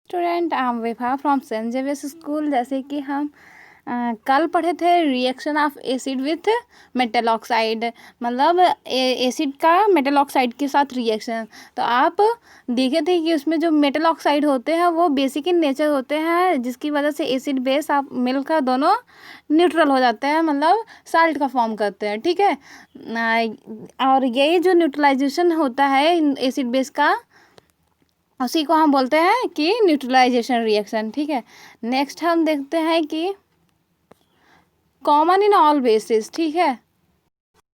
Student I am Vibha from Saint Xavier's school. जैसे कि हम कल पढ़े थे reaction of acid with metal oxide, मतलब एसिड का मेटल ऑक्साइड के साथ रिएक्शन। तो आप देखे थे कि उसमें जो मेटल ऑक्साइड होते हैं वो बेसिक इन नेचर होते हैं, जिसकी वजह से एसिड बेस आप मिलकर दोनों न्यूट्रल हो जाते हैं, मतलब साल्ट का फॉर्म करते हैं। ठीक है, और यही जो न्यूट्रलाइजेशन होता है एसिड बेस का, उसी को हम बोलते हैं कि न्यूट्रलाइजेशन रिएक्शन। ठीक है, नेक्स्ट हम देखते हैं कि कॉमन इन ऑल बेसिस। ठीक है,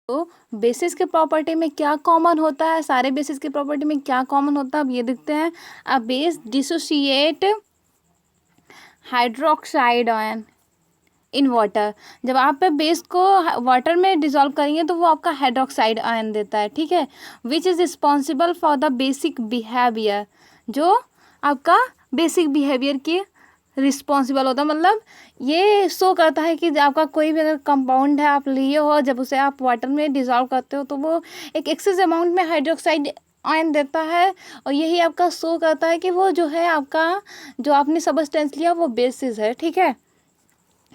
तो बेसिस के प्रॉपर्टी में क्या कॉमन होता है, सारे बेसिस के प्रॉपर्टी में क्या कॉमन होता है, अब ये देखते हैं। A base dissociate hydroxide ion in water. जब आप बेस को वाटर में डिसॉल्व करेंगे तो वो आपका हाइड्रोक्साइड आयन देता है। ठीक है, which is responsible for the basic behaviour, जो आपका बेसिक बिहेवियर की रिस्पॉन्सिबल होता है। मतलब ये शो करता है कि आपका कोई भी अगर कंपाउंड है आप लिए हो, जब उसे आप वाटर में डिसॉल्व करते हो तो वो एक एक्सेस अमाउंट में हाइड्रोक्साइड आयन देता है, और यही आपका शो करता है कि वो जो है आपका जो आपने सब्सटेंस लिया वो बेसिस है। ठीक है,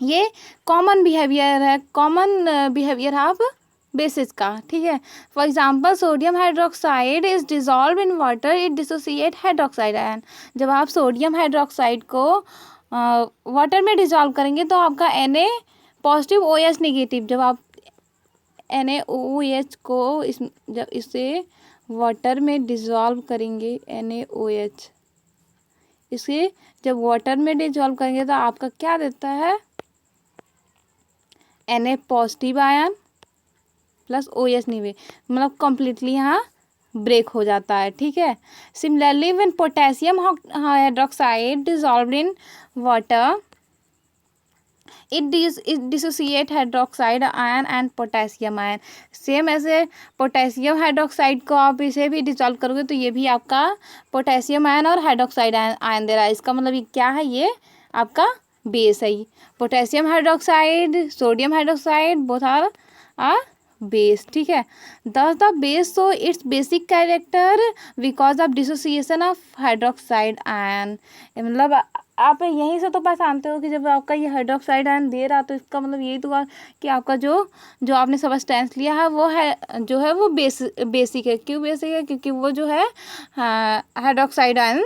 ये कॉमन बिहेवियर है, कॉमन बिहेवियर ऑफ बेसिस का। ठीक है, for example sodium hydroxide is dissolve in water, it dissociate hydroxide ion. जब आप सोडियम हाइड्रोक्साइड को वाटर में डिजॉल्व करेंगे तो आपका Na पॉजिटिव OH नेगेटिव, जब आप NaOH को जब इसे वाटर में डिजॉल्व करेंगे NaOH, इसे जब वाटर में डिजॉल्व करेंगे तो आपका क्या देता है, Na positive ion plus OH नहीं, मतलब कंप्लीटली यहाँ ब्रेक हो जाता है। ठीक है, similarly when potassium hydroxide dissolved in water, it dissociate hydroxide ion and potassium ion. Same ऐसे पोटेशियम हाइड्रोक्साइड को आप इसे भी डिसॉल्व करोगे तो ये भी आपका पोटेशियम आयन और हाइड्रोक्साइड आयन दे रहा है। इसका मतलब ये क्या है, ये आपका बेस है। Potassium hydroxide, sodium hydroxide, both are base. ठीक है, thus the base so it's basic character because of dissociation of hydroxide ion. मतलब आप यहीं से तो पहचानते हो कि जब आपका ये हाइड्रोक्साइड आयन दे रहा तो इसका मतलब यही तो कि आपका जो जो आपने सब्सटेंस लिया है वो है जो है वो बेसिक है। क्यों बेसिक है, क्योंकि वो जो है हाइड्रोक्साइड आयन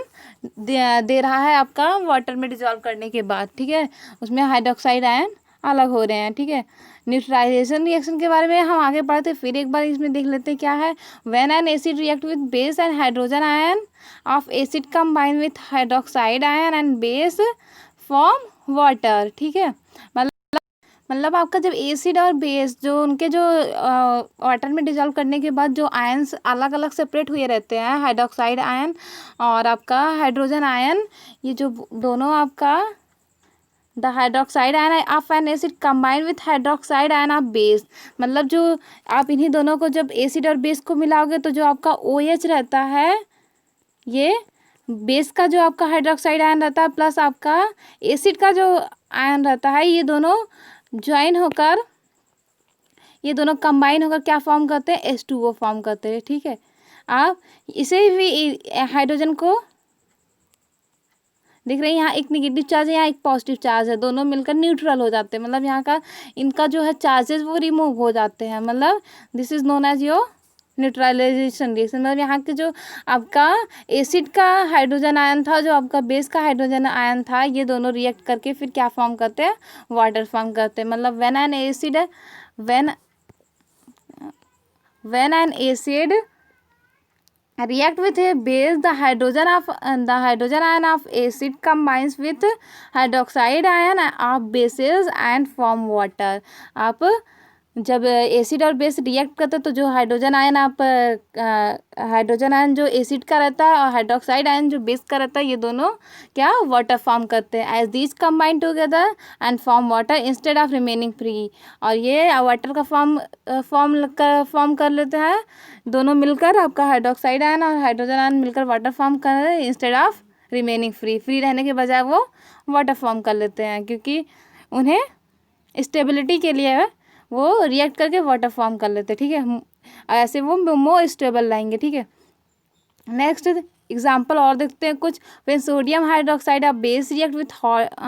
दे रहा है आपका वाटर में डिजॉल्व करने के बाद। ठीक है, उसमें हाइड्रोक्साइड आयन अलग हो रहे हैं। ठीक है, न्यूट्रलाइजेशन रिएक्शन के बारे में हम आगे पढ़ते, फिर एक बार इसमें देख लेते हैं क्या है। When an acid react with base and hydrogen ion of acid combine with hydroxide ion and base form water. ठीक है, मतलब आपका जब एसिड और बेस जो उनके जो वाटर में डिजॉल्व करने के बाद जो आयन्स अलग अलग सेपरेट हुए रहते हैं, हाइड्रोक्साइड आयन और आपका हाइड्रोजन आयन, ये जो दोनों आपका the hydroxide ion of N acid combine with hydroxide ion of base, मतलब जो आप इन्हीं दोनों को जब एसिड और बेस को मिलाओगे तो जो आपका OH रहता है, ये बेस का जो आपका हाइड्रोक्साइड आयन रहता है प्लस आपका एसिड का जो आयन रहता है, ये दोनों ज्वाइन होकर, ये दोनों कंबाइन होकर क्या फॉर्म करते हैं, H2O फॉर्म करते हैं। ठीक है, आप इसे भी हाइड्रोजन को देख रहे हैं, यहाँ एक निगेटिव चार्ज है, यहाँ एक पॉजिटिव चार्ज है, दोनों मिलकर न्यूट्रल हो जाते हैं, मतलब यहाँ का इनका जो है चार्जेस वो रिमूव हो जाते हैं, मतलब this is known as your neutralization reaction. मतलब यहाँ के जो आपका एसिड का हाइड्रोजन आयन था, जो आपका बेस का हाइड्रोजन आयन था, ये दोनों रिएक्ट करके फिर क्या फॉर्म करते हैं, वाटर फॉर्म करते हैं। मतलब when an acid react with a base, the hydrogen ion of acid combines with hydroxide ion of bases and form water। आप जब एसिड और बेस रिएक्ट करते तो जो हाइड्रोजन आयन हाइड्रोजन आयन जो एसिड का रहता है और हाइड्रोक्साइड आयन जो बेस का रहता है, ये दोनों क्या वाटर फॉर्म करते हैं। As these combine together and form water instead of remaining free, और ये वाटर का फॉर्म कर लेते हैं, दोनों मिलकर आपका हाइड्रोक्साइड आयन और हाइड्रोजन आयन मिलकर वाटर फॉर्म कर रहे हैं इंस्टेड ऑफ रिमेनिंग फ्री रहने के बजाय वो वाटर फॉर्म कर लेते हैं, क्योंकि उन्हें स्टेबिलिटी के लिए वो रिएक्ट करके वाटर फॉर्म कर लेते हैं। ठीक है, ऐसे वो मोर स्टेबल लाएंगे। ठीक है, नेक्स्ट एग्जाम्पल और देखते हैं कुछ। When sodium hydroxide a base react with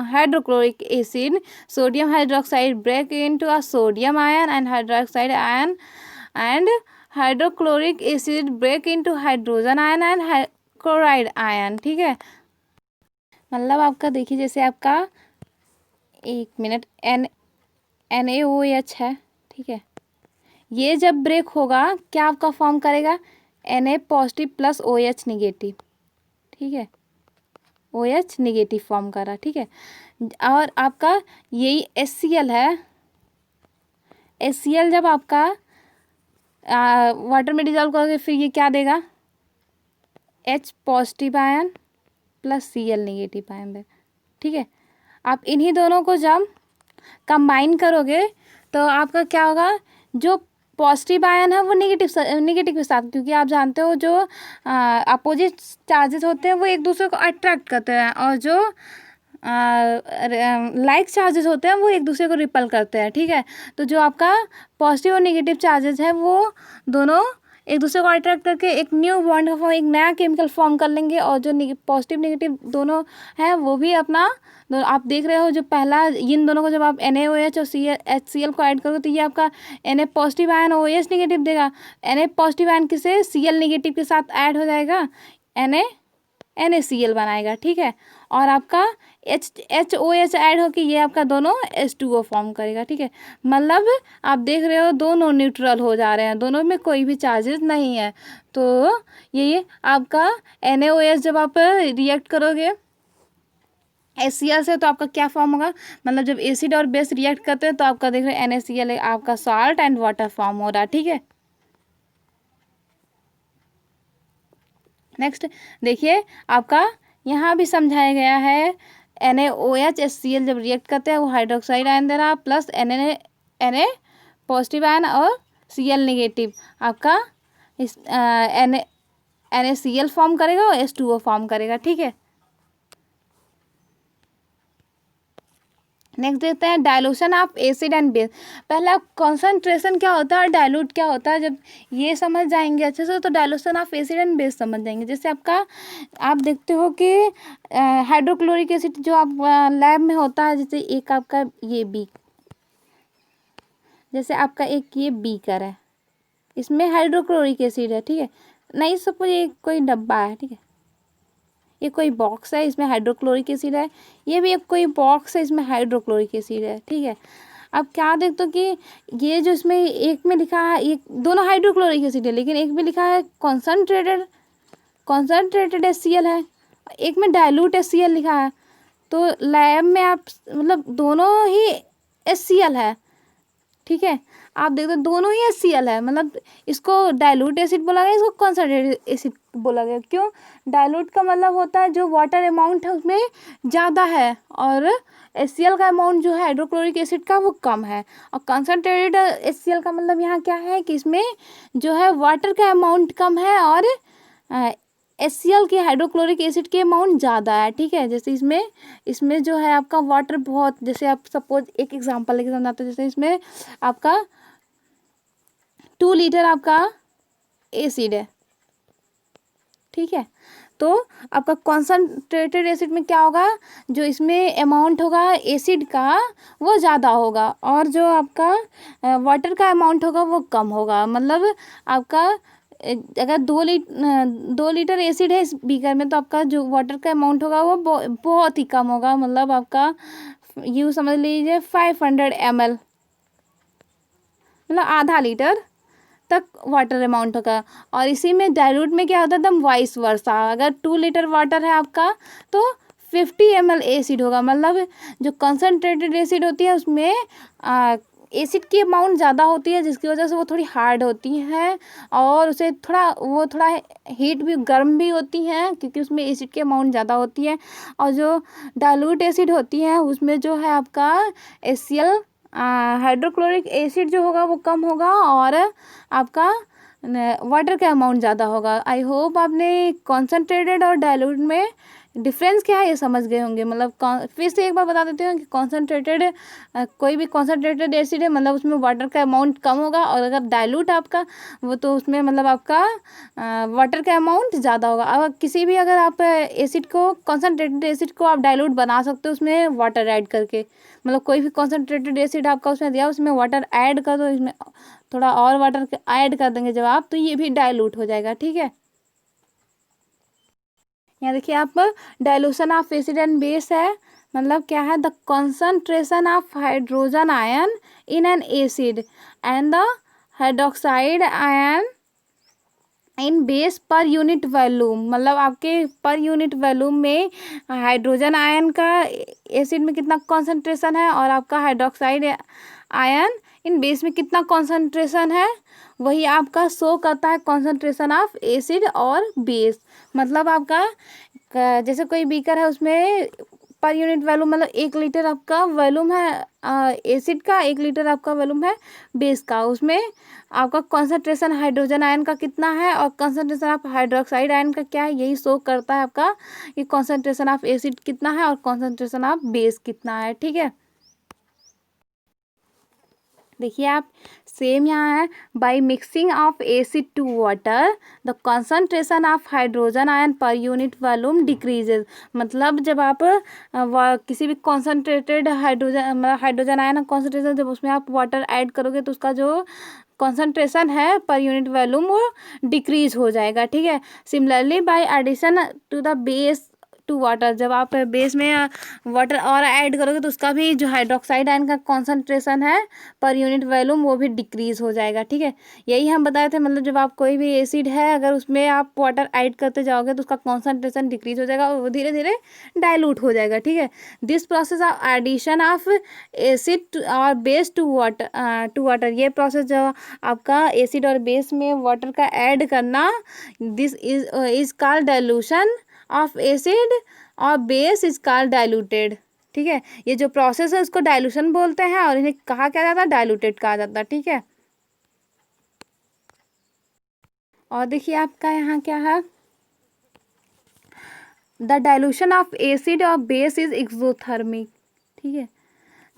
hydrochloric acid, sodium hydroxide break into a sodium ion and hydroxide ion and hydrochloric acid break into hydrogen ion and chloride ion. ठीक है, मतलब आपका देखिए जैसे आपका 1 मिनट NaOH है। ठीक है, ये जब ब्रेक होगा क्या आपका फॉर्म करेगा, Na positive plus OH negative. ठीक है, OH निगेटिव फॉर्म करा। ठीक है, और आपका यही HCl है। HCl जब आपका वाटर में डिजॉल्व करोगे फिर ये क्या देगा, H positive ion plus Cl negative ion देगा। ठीक है, आप इन्हीं दोनों को जब कंबाइन करोगे तो आपका क्या होगा, जो पॉजिटिव आयन है वो निगेटिव के साथ, क्योंकि आप जानते हो जो अपोजिट चार्जेस होते हैं वो एक दूसरे को अट्रैक्ट करते हैं, और जो लाइक चार्जेस होते हैं वो एक दूसरे को रिपल करते हैं। ठीक है, तो जो आपका पॉजिटिव और निगेटिव चार्जेस है वो दोनों एक दूसरे को अट्रैक्ट करके एक न्यू बॉन्ड का फॉर्म, एक नया केमिकल फॉर्म कर लेंगे, और जो पॉजिटिव निगेटिव दोनों हैं वो भी अपना, आप देख रहे हो जो पहला इन दोनों को जब आप NaOH और HCl को ऐड करोगे तो ये आपका Na positive ion OH negative देगा। Na पॉजिटिव आयन किसे Cl निगेटिव के साथ ऐड हो जाएगा, NaCl बनाएगा। ठीक है, और आपका HOH ऐड होकर ये आपका दोनों H2O फॉर्म करेगा। ठीक है, मतलब आप देख रहे हो दोनों न्यूट्रल हो जा रहे हैं, दोनों में कोई भी चार्जेस नहीं है। तो ये आपका NaOH जब आप रिएक्ट करोगे HCl से तो आपका क्या फॉर्म होगा, मतलब जब एसिड और बेस रिएक्ट करते हैं तो आपका देख रहे हैं NaCl आपका सॉल्ट एंड वाटर फॉर्म हो रहा है। ठीक है, नेक्स्ट देखिए आपका यहाँ भी समझाया गया है, NaOH HCl जब रिएक्ट करते हैं वो हाइड्रोक्साइड आयन दे रहा प्लस Na पॉजिटिव आयन और Cl निगेटिव, आपका इस NaCl फॉर्म करेगा और H2O फॉर्म करेगा। ठीक है, नेक्स्ट देखते हैं dilution of acid and base. पहला कॉन्सेंट्रेशन क्या होता है और डायलूट क्या होता है, जब ये समझ जाएंगे अच्छे से तो dilution of acid and base समझ जाएंगे। जैसे आपका आप देखते हो कि हाइड्रोक्लोरिक एसिड जो आप लैब में होता है, जैसे एक आपका ये बी, जैसे आपका एक ये बीकर है, इसमें हाइड्रोक्लोरिक एसिड है। ठीक है, नहीं सपोज ये कोई डब्बा है। ठीक है, ये कोई बॉक्स है, इसमें हाइड्रोक्लोरिक एसिड है, ये भी एक कोई बॉक्स है, इसमें हाइड्रोक्लोरिक एसिड है। ठीक है, अब क्या देखते हो कि ये जो इसमें एक में लिखा है, ये दोनों हाइड्रोक्लोरिक एसिड है, लेकिन एक में लिखा है कॉन्सनट्रेटेड HCl है, एक में डाइल्यूट HCl लिखा है। तो लैब में आप मतलब दोनों ही HCl है। ठीक है, आप देखते हो दोनों ही HCl है, मतलब इसको डाइल्यूट एसिड बोला गया, इसको कॉन्सनट्रेटेड एसिड बोला गया। क्यों, डाइल्यूट का मतलब होता है जो वाटर अमाउंट है उसमें ज़्यादा है, और HCl का अमाउंट जो है हाइड्रोक्लोरिक एसिड का वो कम है। और कॉन्सनट्रेटेड HCl का मतलब यहाँ क्या है कि इसमें जो है वाटर का अमाउंट कम है और HCl के हाइड्रोक्लोरिक एसिड के अमाउंट ज़्यादा है। ठीक है, जैसे इसमें जो है आपका वाटर बहुत, जैसे आप सपोज एक एग्जांपल लेके समझाते हैं, जैसे इसमें आपका 2 लीटर आपका एसिड है। ठीक है, तो आपका कॉन्सनट्रेटेड एसिड में क्या होगा, जो इसमें अमाउंट होगा एसिड का वो ज़्यादा होगा, और जो आपका वाटर का अमाउंट होगा वो कम होगा। मतलब आपका अगर 2 लीटर एसिड है इस बीकर में, तो आपका जो वाटर का अमाउंट होगा वो बहुत ही कम होगा। मतलब आपका यूँ समझ लीजिए 500 ml, मतलब आधा लीटर तक वाटर अमाउंट होगा। और इसी में डाइल्यूट में क्या होता है एकदम वाइस वर्सा, अगर 2 लीटर वाटर है आपका तो 50 ml एसिड होगा। मतलब जो कंसनट्रेटेड एसिड होती है उसमें एसिड की अमाउंट ज़्यादा होती है, जिसकी वजह से वो थोड़ी हार्ड होती हैं, और उसे थोड़ा हीट भी, गर्म भी होती हैं, क्योंकि उसमें एसिड की अमाउंट ज़्यादा होती है। और जो डाइल्यूट एसिड होती है उसमें जो है आपका HCl हाइड्रोक्लोरिक एसिड जो होगा वो कम होगा, और आपका वाटर का अमाउंट ज़्यादा होगा। आई होप आपने कॉन्सनट्रेटेड और डाइल्यूट में डिफरेंस क्या है ये समझ गए होंगे। मतलब फिर से एक बार बता देते हैं कि कॉन्सेंट्रेटेड कोई भी कॉन्सेंट्रेटेड एसिड है मतलब उसमें वाटर का अमाउंट कम होगा, और अगर डाइल्यूट आपका वो तो उसमें मतलब आपका वाटर का अमाउंट ज़्यादा होगा। अगर किसी भी अगर आप एसिड को कॉन्सेंट्रेटेड एसिड को आप डाइल्यूट बना सकते हो उसमें वाटर ऐड करके। मतलब कोई भी कॉन्सेंट्रेटेड एसिड आपका उसमें दिया उसमें वाटर ऐड कर दो, इसमें थोड़ा और वाटर ऐड कर देंगे जब आप, तो ये भी डाइल्यूट हो जाएगा। ठीक है, यहाँ देखिए आप dilution of acid and base है, मतलब क्या है, the concentration of hydrogen ion in an acid and the hydroxide ion in base पर यूनिट वॉल्यूम। मतलब आपके पर यूनिट वॉल्यूम में हाइड्रोजन आयन का एसिड में कितना कॉन्सेंट्रेशन है और आपका हाइड्रोक्साइड आयन इन बेस में कितना कॉन्सेंट्रेशन है, वही आपका शो करता है कॉन्सेंट्रेशन ऑफ एसिड और बेस। मतलब आपका जैसे कोई बीकर है उसमें पर यूनिट वॉल्यूम मतलब 1 लीटर आपका वॉल्यूम है एसिड का, 1 लीटर आपका वॉल्यूम है बेस का, उसमें आपका कॉन्सेंट्रेशन हाइड्रोजन आयन का कितना है और कॉन्सेंट्रेशन ऑफ हाइड्रोक्साइड आयन का क्या है, यही शो करता है आपका कि कॉन्सेंट्रेशन ऑफ एसिड कितना है और कॉन्सेंट्रेशन ऑफ बेस कितना है। ठीक है, देखिए आप सेम यहाँ है, by mixing of acid to water the concentration of hydrogen ion per unit volume decreases. मतलब जब आप किसी भी कॉन्सेंट्रेटेड हाइड्रोजन आयन कॉन्सेंट्रेशन जब उसमें आप वाटर ऐड करोगे तो उसका जो कॉन्सेंट्रेशन है पर यूनिट वॉल्यूम वो डिक्रीज हो जाएगा। ठीक है, similarly by addition to the base to water, जब आप बेस में वाटर और ऐड करोगे तो उसका भी जो हाइड्रोक्साइड आयन का कॉन्सेंट्रेशन है पर यूनिट वॉल्यूम वो भी डिक्रीज हो जाएगा। ठीक है, यही हम बताए थे, मतलब जब आप कोई भी एसिड है अगर उसमें आप वाटर ऐड करते जाओगे तो उसका कॉन्सेंट्रेशन डिक्रीज हो जाएगा और वो धीरे धीरे डाइल्यूट हो जाएगा। ठीक है, this process of addition of acid और बेस टू वाटर, ये प्रोसेस जो आपका एसिड और बेस में वाटर का ऐड करना, this is called dilution of acid और बेस इज कॉल्ड डाइल्यूटेड। ठीक है, ये जो प्रोसेस है उसको डाइल्यूशन बोलते हैं और इन्हें कहा क्या जाता है, डाइल्यूटेड कहा जाता है। ठीक है, और देखिए आपका यहाँ क्या है, द डाइल्यूशन ऑफ एसिड और बेस इज एक्सोथर्मिक। ठीक है,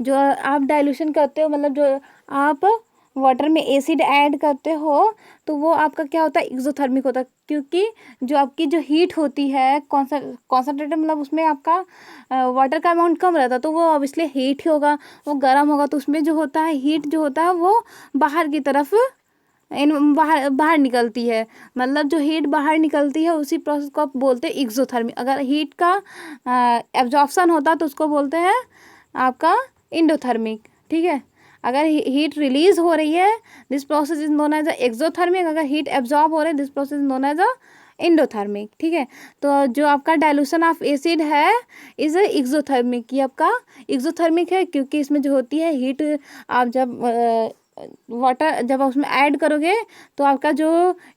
जो आप डाइल्यूशन करते हो मतलब जो आप वाटर में एसिड ऐड करते हो तो वो आपका क्या होता है, एक्सोथर्मिक होता है, क्योंकि जो आपकी जो हीट होती है कॉन्सेंट्रेटेड मतलब उसमें आपका वाटर का अमाउंट कम रहता है तो वो ऑब्वियसली हीट ही होगा, वो गर्म होगा, तो उसमें जो होता है हीट जो होता है वो बाहर की तरफ बाहर बाहर निकलती है। मतलब जो हीट बाहर निकलती है उसी प्रोसेस को आप बोलते हैं एक्सोथर्मी। अगर हीट का एब्जॉर्प्शन होता है तो उसको बोलते हैं आपका इंडोथर्मिक। ठीक है, अगर हीट रिलीज हो रही है this process is known as exothermic, अगर हीट एब्जॉर्ब हो रही है this process is known as endothermic. ठीक है, तो जो आपका डाइल्यूशन ऑफ एसिड है इज एक्सोथर्मिक, ये आपका एक्सोथर्मिक है क्योंकि इसमें जो होती है हीट, आप जब वाटर जब आप उसमें ऐड करोगे तो आपका जो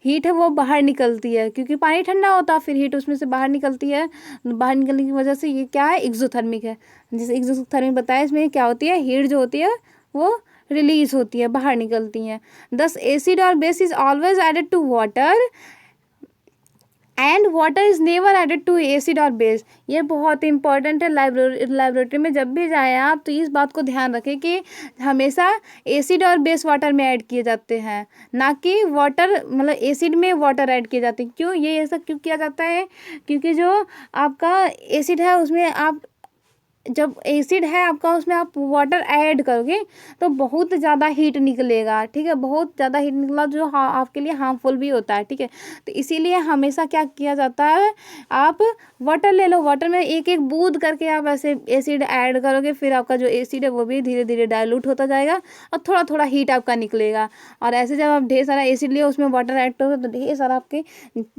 हीट है वो बाहर निकलती है, क्योंकि पानी ठंडा होता है फिर हीट उसमें से बाहर निकलती है, बाहर निकलने की वजह से ये क्या है, एक्सोथर्मिक है। जैसे एक्सोथर्मिक बताया, इसमें क्या होती है, हीट जो होती है वो रिलीज होती है, बाहर निकलती हैं। दस एसिड और base is always added to water and water is never added to acid और बेस। ये बहुत इंपॉर्टेंट है, लाइब्रेटरी में जब भी जाएँ आप तो इस बात को ध्यान रखें कि हमेशा एसिड और बेस वाटर में ऐड किए जाते हैं, ना कि वाटर मतलब एसिड में वाटर ऐड किए जाते हैं। क्यों ये ऐसा क्यों किया जाता है, क्योंकि जो आपका एसिड है उसमें आप जब एसिड है आपका उसमें आप वाटर ऐड करोगे तो बहुत ज़्यादा हीट निकलेगा। ठीक है, बहुत ज़्यादा हीट निकला जो आपके लिए हार्मफुल भी होता है। ठीक है, तो इसीलिए हमेशा क्या किया जाता है, आप वाटर ले लो, वाटर में एक एक बूंद करके आप ऐसे एसिड ऐड करोगे, फिर आपका जो एसिड है वो भी धीरे धीरे डाइल्यूट होता जाएगा और थोड़ा थोड़ा हीट आपका निकलेगा। और ऐसे जब आप ढेर सारा एसिड लियो उसमें वाटर ऐड करोगे तो ढेर सारा आपके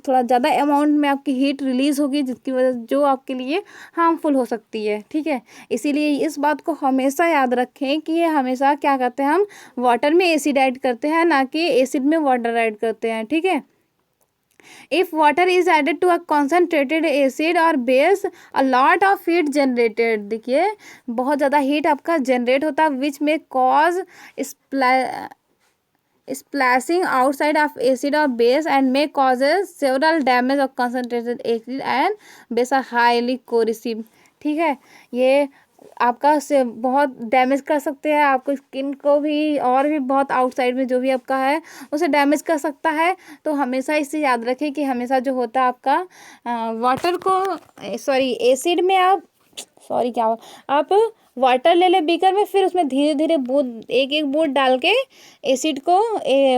थोड़ा ज़्यादा अमाउंट में आपकी हीट रिलीज होगी, जिसकी वजह जो आपके लिए हार्मफुल हो सकती है। ठीक है, इसीलिए इस बात को हमेशा याद रखें कि ये हमेशा क्या करते हैं, हम वाटर में एसिड ऐड करते हैं, ना कि एसिड में वाटर ऐड करते हैं। ठीक है, if water is added to a concentrated acid और base a lot of heat generated, देखिए बहुत ज़्यादा हीट आपका जनरेट होता है विच में cause splashing outside of acid or base and may causes several damage of concentrated acid and base are highly corrosive। ठीक है, ये आपका से बहुत डैमेज कर सकते हैं, आपको स्किन को भी और भी बहुत आउटसाइड में जो भी आपका है उसे डैमेज कर सकता है। तो हमेशा इसे याद रखें कि हमेशा जो होता है आपका वाटर को सॉरी एसिड में आप वाटर ले ले बीकर में, फिर उसमें धीरे धीरे बूंद एक एक बूंद डाल के एसिड को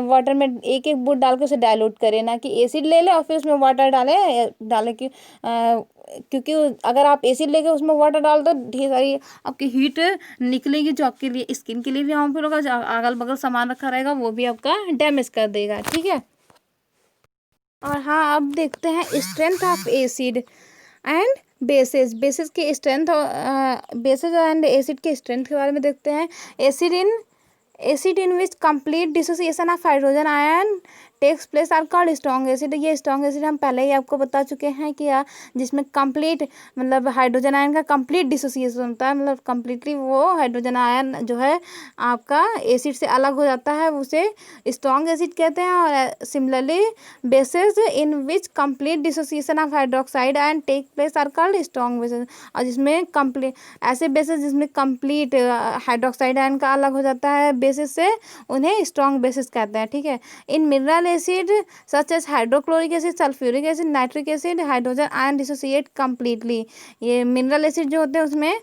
वाटर में एक एक बूंद डाल के उसे डाइल्यूट करें, ना कि एसिड ले ले और फिर उसमें वाटर डालें कि क्योंकि अगर आप एसिड लेके उसमें वाटर डाल दो ढेर सारी आपकी हीट निकलेगी जो आपके लिए स्किन के लिए भी हार्मफुल होगा, जो अगल बगल सामान रखा रहेगा वो भी आपका डैमेज कर देगा। ठीक है, और हाँ अब देखते हैं strength of acid and bases के स्ट्रेंथ, बेसिस एंड एसिड के स्ट्रेंथ के बारे में देखते हैं। Acid in which complete dissociation of hydrogen ion takes place are called strong acid. ये स्ट्रॉन्ग एसिड हम पहले ही आपको बता चुके हैं कि जिसमें कंप्लीट मतलब हाइड्रोजन आयन का कंप्लीट डिसोसिएशन होता है, मतलब कंप्लीटली वो हाइड्रोजन आयन जो है आपका एसिड से अलग हो जाता है, उसे स्ट्रॉन्ग एसिड कहते हैं। और similarly bases in which complete dissociation of hydroxide ion take place are called strong bases. और जिसमें कंप्लीट ऐसे बेसिस जिसमें कंप्लीट हाइड्रोक्साइड आयन का अलग हो जाता है बेसिस से, उन्हें स्ट्रॉन्ग बेसिस कहते हैं। ठीक है, in mineral acid such as hydrochloric acid, sulphuric acid, nitric acid, hydrogen ion dissociate completely. ये मिनरल एसिड जो होते हैं उसमें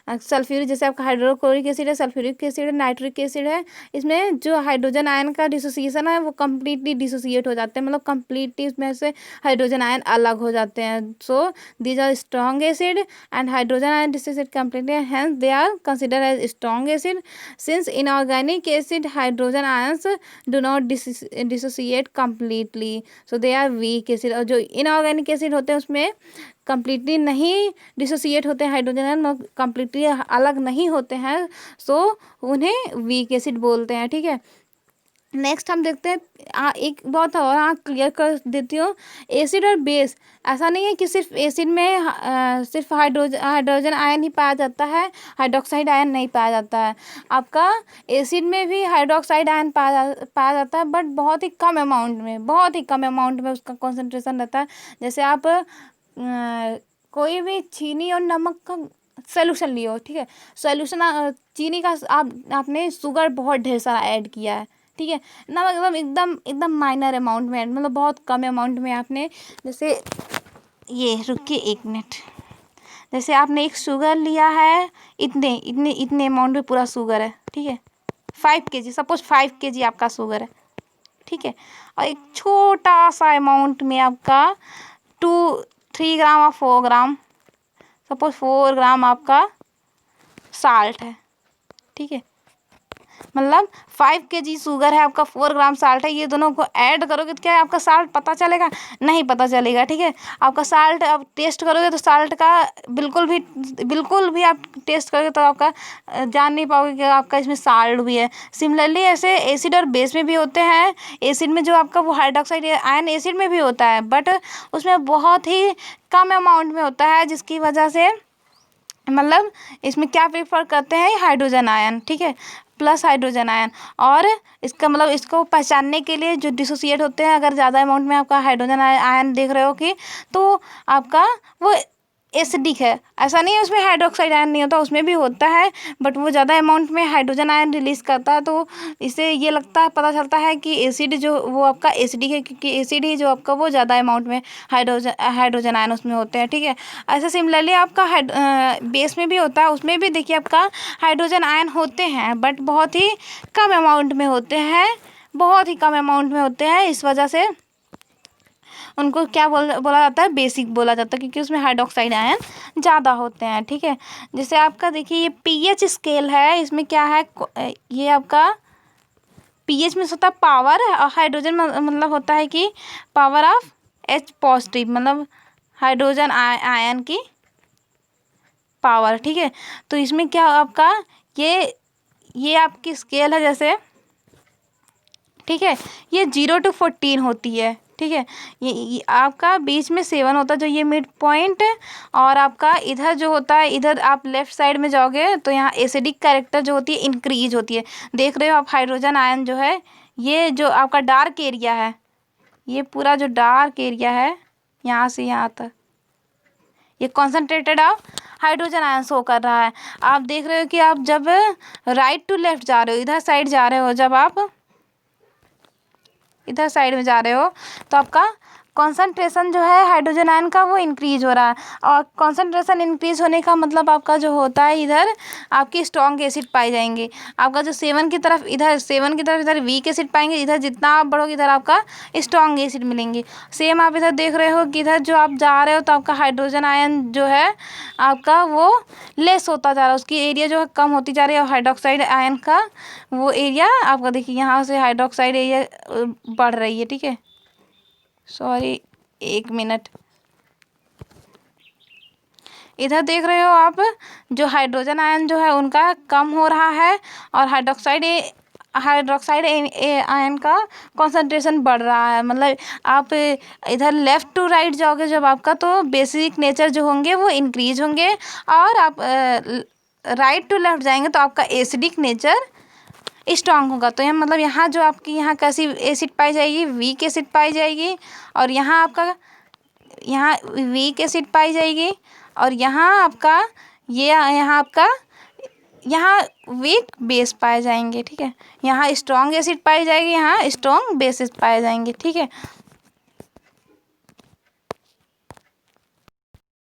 सल्फ्यूरिक, जैसे आपका हाइड्रोक्लोरिक एसिड है, सल्फ्यूरिक एसिड है, नाइट्रिक एसिड है, इसमें जो हाइड्रोजन आयन का डिसोसिएशन है वो कंप्लीटली डिसोसिएट हो जाते हैं, मतलब कंप्लीटली उसमें से हाइड्रोजन आयन अलग हो जाते हैं। So these are strong acid and hydrogen ion dissociate completely, hence they are consider as strong acid. Since inorganic acid hydrogen ions do not dissociate completely, so they are weak acid. और जो inorganic acid होते हैं उसमें completely नहीं dissociate होते हैं hydrogen ion, completely अलग नहीं होते हैं, सो उन्हें वीक एसिड बोलते हैं। ठीक है, नेक्स्ट हम देखते हैं एक बहुत और क्लियर कर देती हूँ, एसिड और बेस। ऐसा नहीं है कि सिर्फ एसिड में सिर्फ हाइड्रोजन आयन ही पाया जाता है, हाइड्रोक्साइड आयन नहीं पाया जाता है। आपका एसिड में भी हाइड्रोक्साइड आयन पाया जाता है, बट बहुत ही कम अमाउंट में उसका कॉन्सेंट्रेशन रहता है। जैसे आप कोई भी चीनी और नमक का सोल्यूशन लियो, ठीक है, सोल्यूशन चीनी का आपने शुगर बहुत ढेर सारा ऐड किया है, ठीक है, नमक एकदम माइनर अमाउंट में, मतलब बहुत कम अमाउंट में आपने, जैसे ये रुकिए एक मिनट, जैसे आपने एक शुगर लिया है, इतने अमाउंट में पूरा शुगर है, ठीक है, 5 kg, सपोज 5 kg आपका शुगर है, ठीक है, और एक छोटा सा अमाउंट में आपका 3 ग्राम और 4 ग्राम, सपोज 4 ग्राम आपका साल्ट है, ठीक है, मतलब 5 kg शुगर है, आपका 4 ग्राम साल्ट है, ये दोनों को ऐड करोगे तो क्या है, आपका साल्ट पता चलेगा? नहीं पता चलेगा। ठीक है, आपका साल्ट आप टेस्ट करोगे तो साल्ट का बिल्कुल भी आप टेस्ट करोगे तो आपका जान नहीं पाओगे कि आपका इसमें साल्ट भी है। सिमिलरली ऐसे एसिड और बेस में भी होते हैं। एसिड में जो आपका वो हाइड्रोक्साइड आयन एसिड में भी होता है, बट उसमें बहुत ही कम अमाउंट में होता है, जिसकी वजह से मतलब इसमें क्या प्रेफर करते हैं, हाइड्रोजन आयन, ठीक है, प्लस हाइड्रोजन आयन। और इसका मतलब इसको पहचानने के लिए जो डिसोसिएट होते हैं, अगर ज़्यादा अमाउंट में आपका हाइड्रोजन आयन देख रहे हो कि, तो आपका वो एसिडिक है। ऐसा नहीं है उसमें हाइड्रोक्साइड आयन नहीं होता, उसमें भी होता है, बट वो ज़्यादा अमाउंट में हाइड्रोजन आयन रिलीज़ करता है, तो इससे ये पता चलता है कि एसिड जो वो आपका एसिडिक है, क्योंकि एसिड ही जो आपका वो ज़्यादा अमाउंट में हाइड्रोजन आयन उसमें होते हैं। ठीक है, ऐसे सिमिलरली आपका बेस में भी होता है, उसमें भी देखिए आपका हाइड्रोजन आयन होते हैं, बट बहुत ही कम अमाउंट में होते हैं, इस वजह से उनको क्या बोला जाता है, बेसिक बोला जाता है, क्योंकि उसमें हाइड्रोक्साइड आयन ज़्यादा होते हैं। ठीक है, जैसे आपका देखिए ये पीएच स्केल है, इसमें क्या है, ये आपका पीएच में होता है पावर, और हाइड्रोजन मतलब होता है कि पावर ऑफ H पॉजिटिव, मतलब हाइड्रोजन आयन की पावर। ठीक है, तो इसमें क्या आपका ये आपकी स्केल है, जैसे ठीक है, ये 0 to 14 होती है। ठीक है, ये आपका बीच में 7 होता है, जो ये मिड पॉइंट, और आपका इधर जो होता है, इधर आप लेफ्ट साइड में जाओगे तो यहाँ एसिडिक कैरेक्टर जो होती है इंक्रीज होती है। देख रहे हो आप हाइड्रोजन आयन जो है ये जो आपका डार्क एरिया है, ये पूरा जो डार्क एरिया है यहाँ से यहाँ तक, ये concentrated of hydrogen ion show कर रहा है। आप देख रहे हो कि आप जब राइट टू लेफ्ट जा रहे हो, इधर साइड जा रहे हो, जब आप इधर साइड में जा रहे हो तो आपका कॉन्सेंट्रेशन जो है हाइड्रोजन आयन का वो इंक्रीज हो रहा है। और कॉन्सेंट्रेशन इंक्रीज होने का मतलब आपका जो होता है, इधर आपकी स्ट्रॉन्ग एसिड पाए जाएंगे। आपका जो सेवन की तरफ इधर वीक एसिड पाएंगे, इधर जितना आप बढ़ोगे इधर आपका स्ट्रॉन्ग एसिड मिलेंगे। सेम आप इधर देख रहे हो कि इधर जो आप जा रहे हो तो आपका हाइड्रोजन आयन जो है आपका वो लेस होता जा रहा है, उसकी एरिया जो है कम होती जा रही है। और हाइड्रोक्साइड आयन का वो एरिया आपका देखिए यहाँ से हाइड्रोक्साइड एरिया बढ़ रही है। ठीक है, सॉरी 1 मिनट। इधर देख रहे हो आप जो हाइड्रोजन आयन जो है उनका कम हो रहा है और हाइड्रोक्साइड आयन का कॉन्सेंट्रेशन बढ़ रहा है। मतलब आप इधर लेफ़्ट टू राइट जाओगे जब आपका, तो बेसिक नेचर जो होंगे वो इंक्रीज होंगे, और आप राइट टू लेफ्ट जाएंगे तो आपका एसिडिक नेचर स्ट्रांग होगा। तो यहाँ मतलब यहाँ जो आपकी यहाँ कैसी एसिड पाई जाएगी, वीक एसिड पाई जाएगी, और यहाँ आपका यहाँ वीक एसिड पाई जाएगी, और यहाँ आपका यहाँ आपका यहाँ वीक बेस पाए जाएंगे। ठीक है, यहाँ स्ट्रॉन्ग एसिड पाई जाएगी, यहाँ स्ट्रॉन्ग बेसिस पाए जाएंगे। ठीक है,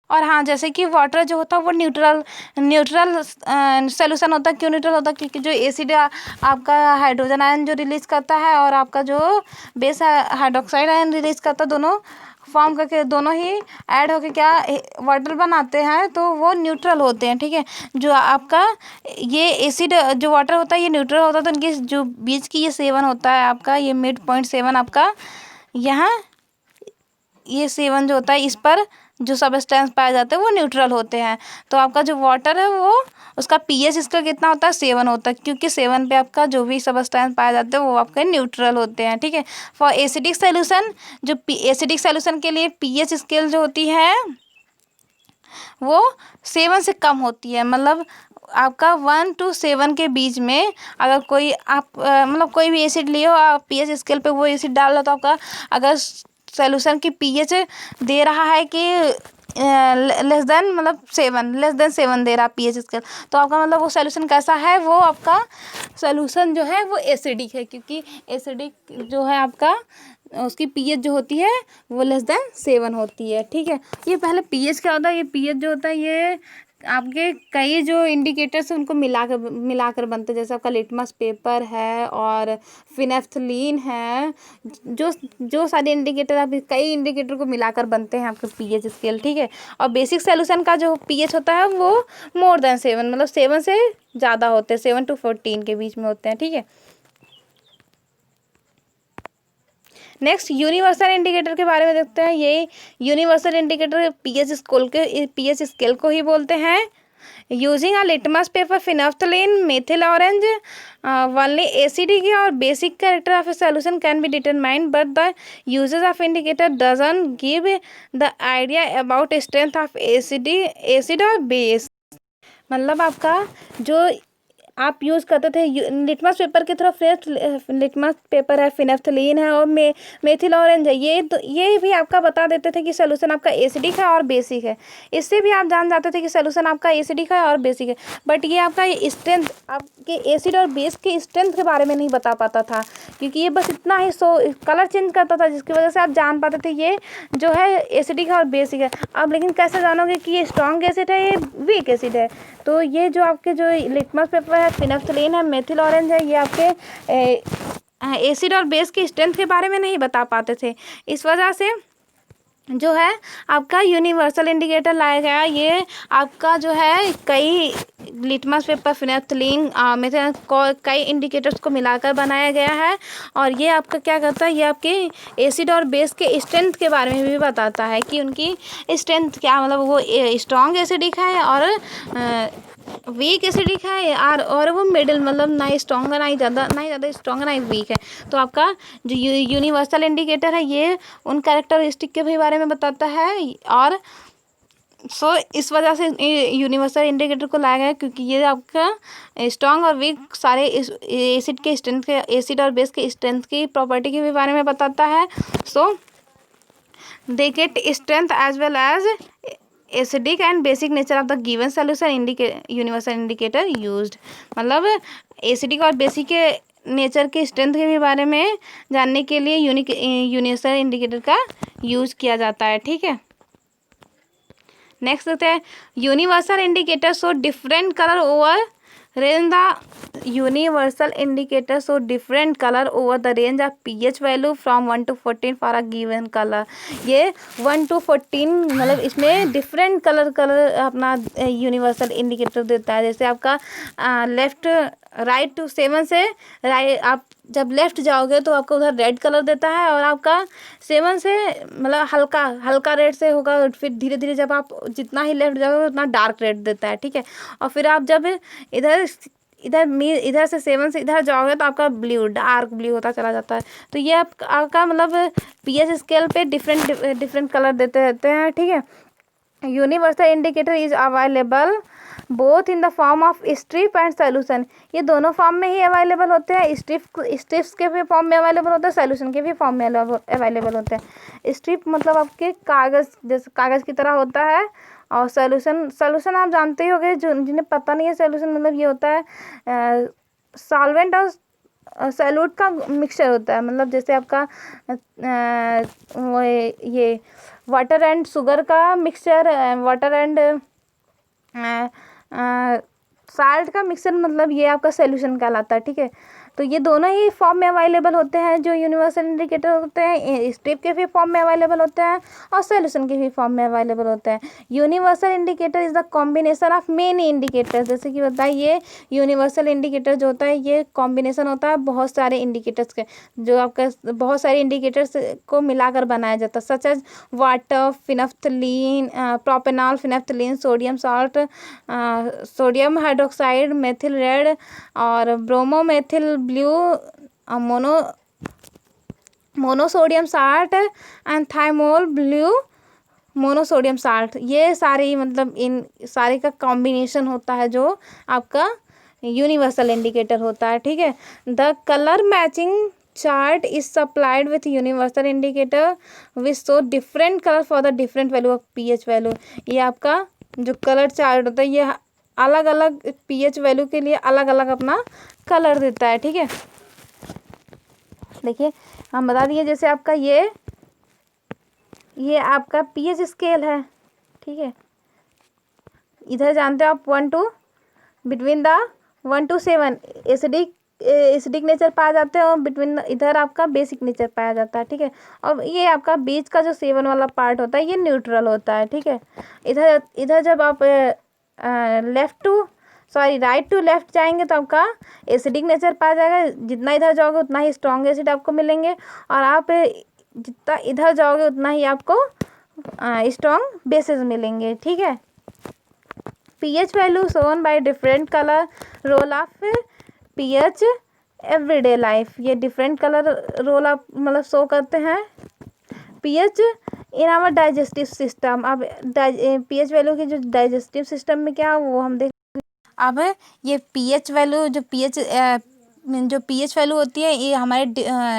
और हाँ, जैसे कि वाटर जो होता है वो न्यूट्रल सोल्यूशन होता है। क्यों न्यूट्रल होता है? क्योंकि जो एसिड आपका हाइड्रोजन आयन जो रिलीज करता है और आपका जो बेस हाइड्रोक्साइड आयन रिलीज करता है, दोनों फॉर्म करके दोनों ही ऐड होके क्या वाटर बनाते हैं, तो वो न्यूट्रल होते हैं। ठीक है, जो आपका ये एसिड जो वाटर होता है ये न्यूट्रल होता है, तो इनके जो बीच की ये 7 होता है आपका, ये मिड पॉइंट 7 आपका यहाँ ये 7 जो होता है, इस पर जो सबस्टेंस पाए जाते हैं वो न्यूट्रल होते हैं। तो आपका जो वाटर है वो उसका पीएच इसका कितना होता है, 7 होता है, क्योंकि 7 पे आपका जो भी सबस्टेंस पाए जाते हैं वो आपके न्यूट्रल होते हैं। ठीक है, फॉर एसिडिक सोल्यूशन, जो एसिडिक सोल्यूशन के लिए पीएच स्केल जो होती है वो 7 से कम होती है। मतलब आपका 1 to 7 के बीच में अगर कोई आप मतलब कोई भी एसिड लियो, आप पीएच स्केल पे वो एसिड डाल लो, तो आपका अगर सोल्यूशन की पीएच दे रहा है कि लेस देन 7 दे रहा पीएच स्केल, तो आपका मतलब वो सोल्यूशन कैसा है, वो आपका सोल्यूशन जो है वो एसिडिक है। क्योंकि एसिडिक जो है आपका उसकी पीएच जो होती है वो लेस देन 7 होती है। ठीक है, ये पहले पीएच क्या होता है, ये पीएच जो होता है ये आपके कई जो इंडिकेटर्स हैं उनको मिलाकर बनते हैं। जैसे आपका लिटमस पेपर है और फिनेफ्थलीन है, जो सारे इंडिकेटर आप कई इंडिकेटर को मिलाकर बनते हैं आपके पीएच स्केल। ठीक है, और बेसिक सोल्यूशन का जो पीएच होता है वो मोर देन 7, मतलब 7 से ज़्यादा होते हैं, 7 to 14 के बीच में होते हैं। ठीक है, नेक्स्ट यूनिवर्सल इंडिकेटर के बारे में देखते हैं। ये यूनिवर्सल इंडिकेटर पीएच स्केल को ही बोलते हैं। Using a litmus paper, phenolphthalein, methyl orange, only acidic और basic character of a solution can be determined, but the uses of indicator doesn't give the idea about strength of acid और base. मतलब आपका जो आप use करते थे litmus paper के through, fresh litmus paper है, फिनेफ्थलीन है और मेथिल ऑरेंज है, ये भी आपका बता देते थे कि सोल्यूशन आपका एसिडिक है और बेसिक है। इससे भी आप जान जाते थे कि सोल्यूशन आपका एसिडिक है और बेसिक है। बट ये आपका स्ट्रेंथ, आपके एसिड और बेस के स्ट्रेंथ के बारे में नहीं बता पाता था, क्योंकि ये बस इतना ही कलर चेंज करता था, जिसकी वजह से आप जान पाते थे ये जो है एसिडिक है और बेसिक है। अब लेकिन कैसे जानोगे कि ये स्ट्रॉन्ग एसिड है, ये वीक एसिड है? तो ये जो आपके जो लिटमस पेपर है, फिनेफ्थलीन है, मेथिल ऑरेंज है, ये आपके एसिड और बेस की स्ट्रेंथ के बारे में नहीं बता पाते थे। इस वजह से जो है आपका यूनिवर्सल इंडिकेटर लाया गया। ये आपका जो है कई लिटमस पेपर, फिनेफ्थलीन, मेथिल कई इंडिकेटर्स को मिलाकर बनाया गया है, और ये आपका क्या करता है, ये आपके एसिड और बेस के स्ट्रेंथ के बारे में भी बताता है कि उनकी स्ट्रेंथ क्या, मतलब वो स्ट्रॉन्ग एसिडिक है और वीक एसिडिक है, और वो मिडिल, मतलब ना ही स्ट्रॉन्ग है ना ही ज़्यादा स्ट्रॉन्ग है ना ही वीक है। तो आपका जो यूनिवर्सल इंडिकेटर है ये उन कैरेक्टरिस्टिक के भी बारे में बताता है, और सो इस वजह से यूनिवर्सल इंडिकेटर को लाया गया क्योंकि ये आपका स्ट्रॉन्ग और वीक सारे एसिड के स्ट्रेंथ के, एसिड और बेस के स्ट्रेंथ की प्रॉपर्टी के भी बारे में बताता है. सो they get strength as well as acidic and basic nature of the given solution universal indicator used. मतलब एसिडिक और बेसिक के नेचर के स्ट्रेंथ के भी बारे में जानने के लिए यूनिवर्सल इंडिकेटर का यूज किया जाता है. ठीक है, नेक्स्ट देखते हैं. Universal indicator so different colour over range the universal indicator so different colour over the range of pH value from 1 to 14 for a given colour. ये 1 to 14 मतलब इसमें डिफरेंट कलर अपना यूनिवर्सल इंडिकेटर देता है. जैसे आपका लेफ्ट राइट टू 7 से right, आप जब लेफ्ट जाओगे तो आपको उधर रेड कलर देता है, और आपका 7 से मतलब हल्का रेड से होगा, फिर धीरे धीरे जब आप जितना ही लेफ्ट जाओगे उतना डार्क रेड देता है. ठीक है, और फिर आप जब इधर से 7 से इधर जाओगे तो आपका ब्लू, डार्क ब्लू होता चला जाता है. तो ये आपका मतलब pH स्केल पे डिफरेंट कलर देते रहते हैं. ठीक है, universal indicator is available both in the form of strip and solution. ये दोनों फॉर्म में ही अवेलेबल होते हैं. स्ट्रिप्स के भी फॉर्म में अवेलेबल होते हैं, सोल्यूशन के भी फॉर्म में अवेलेबल होते हैं. स्ट्रिप मतलब आपके कागज़, जैसे कागज़ की तरह होता है, और सोल्यूशन आप जानते ही होंगे. जो जिन्हें पता नहीं है, सोल्यूशन मतलब ये होता है सॉल्वेंट और सॉल्यूट का मिक्सचर होता है. मतलब जैसे आपका वो ये वाटर एंड शुगर का मिक्सचर, वाटर एंड साल्ट का मिक्सचर, मतलब ये आपका सोल्यूशन कहलाता है. ठीक है, तो ये दोनों ही फॉर्म में अवेलेबल होते हैं. जो यूनिवर्सल इंडिकेटर होते हैं स्ट्रिप के भी फॉर्म में अवेलेबल होते हैं और सोल्यूशन के भी फॉर्म में अवेलेबल होते हैं. Universal indicator is the combination of many indicators. जैसे कि बताइए, यूनिवर्सल इंडिकेटर जो होता है ये कॉम्बिनेशन होता है बहुत सारे इंडिकेटर्स के, जो आपका बहुत सारे इंडिकेटर्स को मिलाकर बनाया जाता है. Such as water, phenolphthalein, propanol, phenolphthalein, sodium salt, sodium hydroxide, methyl red और bromomethyl blue, monosodium salt and thymol blue monosodium salt. ये सारी मतलब इन सारे का कॉम्बिनेशन होता है जो आपका यूनिवर्सल इंडिकेटर होता है. ठीक है, the colour matching chart is supplied with universal indicator which show different colour for the different value of pH value. ये आपका जो कलर चार्ट होता है ये अलग अलग pH वैल्यू के लिए अलग अलग अपना कलर देता है. ठीक है, देखिए हम बता दिए, जैसे आपका ये आपका pH स्केल है. ठीक है, इधर जानते हो आप 1 to between the 1 to 7 acidic nature पाया जाते हैं, और बिटवीन इधर आपका बेसिक नेचर पाया जाता है. ठीक है, और ये आपका बीच का जो 7 वाला पार्ट होता है ये न्यूट्रल होता है. ठीक है, इधर जब आप राइट टू लेफ्ट जाएंगे तो आपका एसिडिक नेचर पाया जाएगा. जितना इधर जाओगे उतना ही स्ट्रॉन्ग एसिड आपको मिलेंगे, और आप जितना इधर जाओगे उतना ही आपको स्ट्रॉन्ग बेसेस मिलेंगे. ठीक है, pH value shown by different colour role of pH everyday life. ये डिफरेंट कलर रोल आप मतलब शो करते हैं pH in our digestive system. अब pH वैल्यू की जो डाइजेस्टिव सिस्टम में क्या वो हम देख. अब ये pH वैल्यू जो pH वैल्यू होती है ये हमारे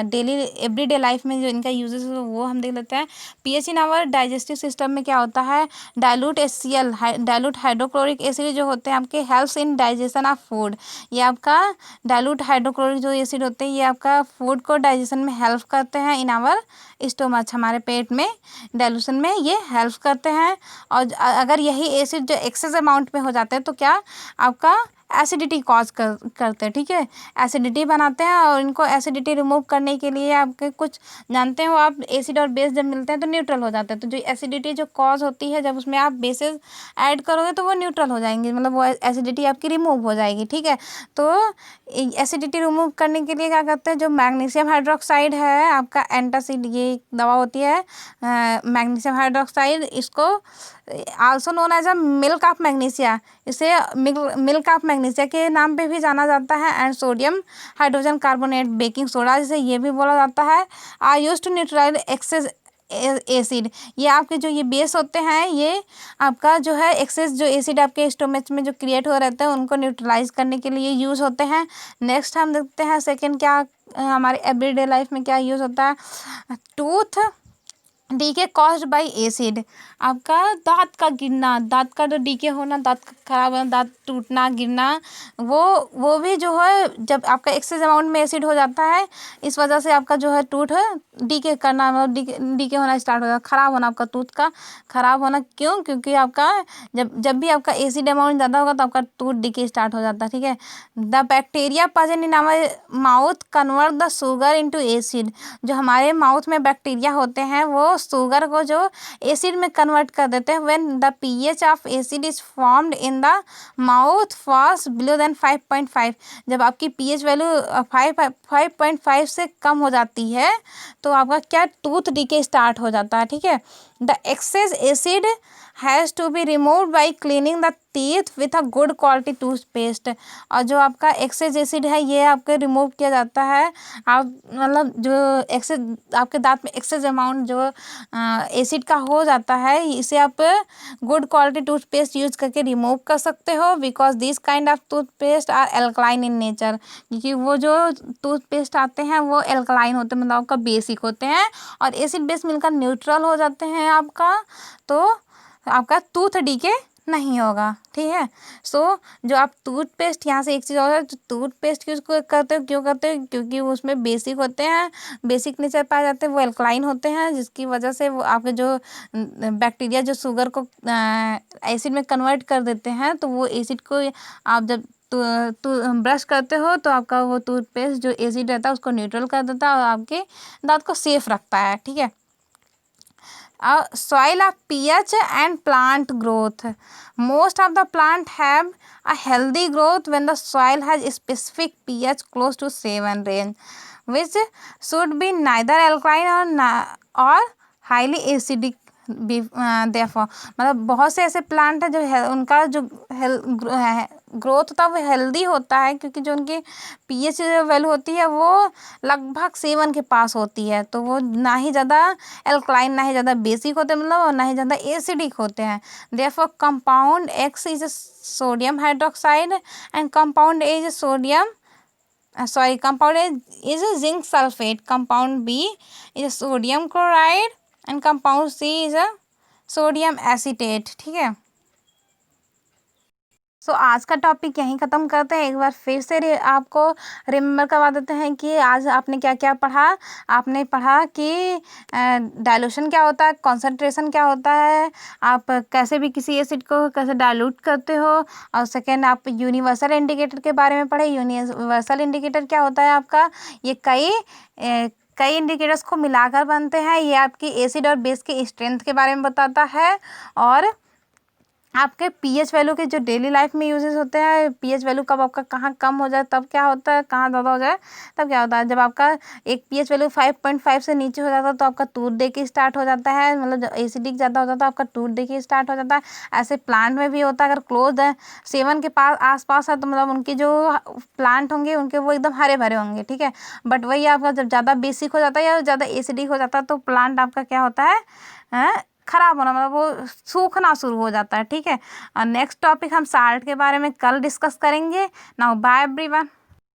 डेली एवरीडे लाइफ में जो इनका यूजेस है वो हम देख लेते हैं. pH in our digestive system में क्या होता है, dilute HCl dilute hydrochloric acid जो होते हैं आपके helps in digestion of food. ये आपका डाइल्यूट हाइड्रोक्लोरिक जो एसिड होते हैं ये आपका फूड को डाइजेशन में हेल्प करते हैं. इन आवर स्टोमच, हमारे पेट में डाइल्यूशन में ये हेल्प करते हैं. और अगर यही एसिड जो एक्सेस अमाउंट में हो जाते हैं तो क्या आपका एसिडिटी कॉज करते हैं. ठीक है, एसिडिटी बनाते हैं, और इनको एसिडिटी रिमूव करने के लिए आपके कुछ जानते हो आप, एसिड और बेस जब मिलते हैं तो न्यूट्रल हो जाते हैं. तो जो एसिडिटी जो कॉज होती है जब उसमें आप बेसेस ऐड करोगे तो वो न्यूट्रल हो जाएंगे, मतलब वो एसिडिटी आपकी रिमूव हो जाएगी. ठीक है, तो एसिडिटी रिमूव करने के लिए क्या करते हैं, जो मैग्नीशियम हाइड्रोक्साइड है आपका एंटासिड, ये दवा होती है मैग्नीशियम हाइड्रोक्साइड, इसको also known as a milk of magnesia, इसे मिल्क ऑफ मैग्नीशिया के नाम पे भी जाना जाता है. And sodium hydrogen carbonate baking soda जिसे ये भी बोला जाता है, are used to neutralize acid, ये आपके जो ये बेस होते हैं ये आपका जो है एक्सेस जो एसिड आपके स्टोमच में जो क्रिएट हो रहते हैं उनको न्यूट्रलाइज करने के लिए यूज़ होते हैं। नेक्स्ट हम देखते हैं सेकेंड क्या हमारे एवरीडे लाइफ में क्या यूज़ होता है। Tooth decay caused by acid, आपका दांत का गिरना, दांत का जो डीके होना, दांत खराब होना, दांत टूटना गिरना, वो भी जो है जब आपका एक्सेस अमाउंट में एसिड हो जाता है इस वजह से आपका जो है टूथ डीके करना मतलब डीके होना स्टार्ट हो जाता है, खराब होना, आपका टूथ का खराब होना। क्यों? क्योंकि आपका जब भी आपका एसिड अमाउंट ज़्यादा होगा तो आपका टूथ डीके स्टार्ट हो जाता है। ठीक है। The bacteria present in our mouth convert the sugar into acid, जो हमारे माउथ में बैक्टीरिया होते हैं वो शुगर को जो एसिड में कन्वर्ट कर देते हैं। When the pH of acid is formed in the mouth falls below than 5.5, जब आपकी पीएच वैल्यू 5.5 से कम हो जाती है तो आपका क्या टूथ डीके स्टार्ट हो जाता है। ठीक है। The excess acid has to be removed by cleaning the teeth with a good quality toothpaste, और जो आपका एक्सेस एसिड है ये आपके रिमूव किया जाता है। आप मतलब जो एक्सेस आपके दांत में एक्सेस अमाउंट जो एसिड का हो जाता है इसे आप गुड क्वालिटी टूथपेस्ट यूज करके रिमूव कर सकते हो। Because this kind of toothpaste are alkaline in nature, क्योंकि वो जो टूथपेस्ट आते हैं वो एल्कलाइन होते हैं, मतलब आपका बेसिक होते हैं और एसिड बेस मिलकर न्यूट्रल हो जाते हैं आपका, तो आपका टूथ डीके नहीं होगा। ठीक है। सो जो आप टूथपेस्ट यहाँ से एक चीज़ और है, जो टूथपेस्ट यूज करते हो क्यों करते हो? क्योंकि उसमें बेसिक होते हैं, बेसिक नेचर पाए जाते हैं, वो एल्कलाइन होते हैं, जिसकी वजह से वो आपके जो बैक्टीरिया जो शुगर को एसिड में कन्वर्ट कर देते हैं, तो वो एसिड को आप जब ब्रश करते हो तो आपका वो टूथपेस्ट जो एसिड रहता है उसको न्यूट्रल कर देता है और आपके दांत को सेफ रखता है। ठीक है। Soil of pH and plant growth. Most of the plant have a healthy growth when the soil has a specific pH close to 7 range, which should be neither alkaline or highly acidic. therefore मतलब बहुत से ऐसे plant है जो उनका जो growth होता है वो हेल्दी होता है, क्योंकि जो उनकी पीएच वैल्यू होती है वो लगभग 7 के पास होती है, तो वो ना ही ज़्यादा एल्कलाइन ना ही ज़्यादा बेसिक होते हैं मतलब, और ना ही ज़्यादा एसिडिक होते हैं। Therefore compound x is sodium hydroxide and compound A is sodium compound A is a zinc sulfate, compound B is a sodium chloride and compound C is a sodium acetate। ठीक है। सो आज का topic यहीं ख़त्म करते हैं। एक बार फिर से आपको रिमेम्बर करवा देते हैं कि आज आपने क्या क्या पढ़ा। आपने पढ़ा कि डाइल्यूशन क्या होता है, कॉन्सेंट्रेशन क्या होता है, आप कैसे भी किसी एसिड को कैसे डाइल्यूट करते हो, और सेकेंड आप यूनिवर्सल इंडिकेटर के बारे में पढ़े। यूनिवर्सल इंडिकेटर क्या होता है आपका, ये कई इंडिकेटर्स को मिलाकर बनते हैं। ये आपकी एसिड और बेस की स्ट्रेंथ के बारे में बताता है, और आपके पीएच वैल्यू के जो डेली लाइफ में यूजेस होते हैं, पीएच वैल्यू कब आपका कहाँ कम हो जाए तब क्या होता है, कहाँ ज़्यादा हो जाए तब क्या होता है। जब आपका एक पीएच वैल्यू 5.5 से नीचे हो जाता है तो आपका टूथ डीके स्टार्ट हो जाता है, मतलब जब एसिडिक ज़्यादा हो जाता है आपका टूथ डीके स्टार्ट हो जाता है। ऐसे प्लांट में भी होता है, अगर क्लोज है 7 के पास आसपास है तो मतलब उनके जो प्लांट होंगे उनके वो एकदम हरे भरे होंगे। ठीक है। बट वही आपका जब ज़्यादा बेसिक हो जाता है या ज़्यादा एसिडिक हो जाता है तो प्लांट आपका क्या होता है खराब होना, मतलब वो सूखना शुरू हो जाता है। ठीक है। और नेक्स्ट टॉपिक हम साल्ट के बारे में कल डिस्कस करेंगे। Now bye everyone.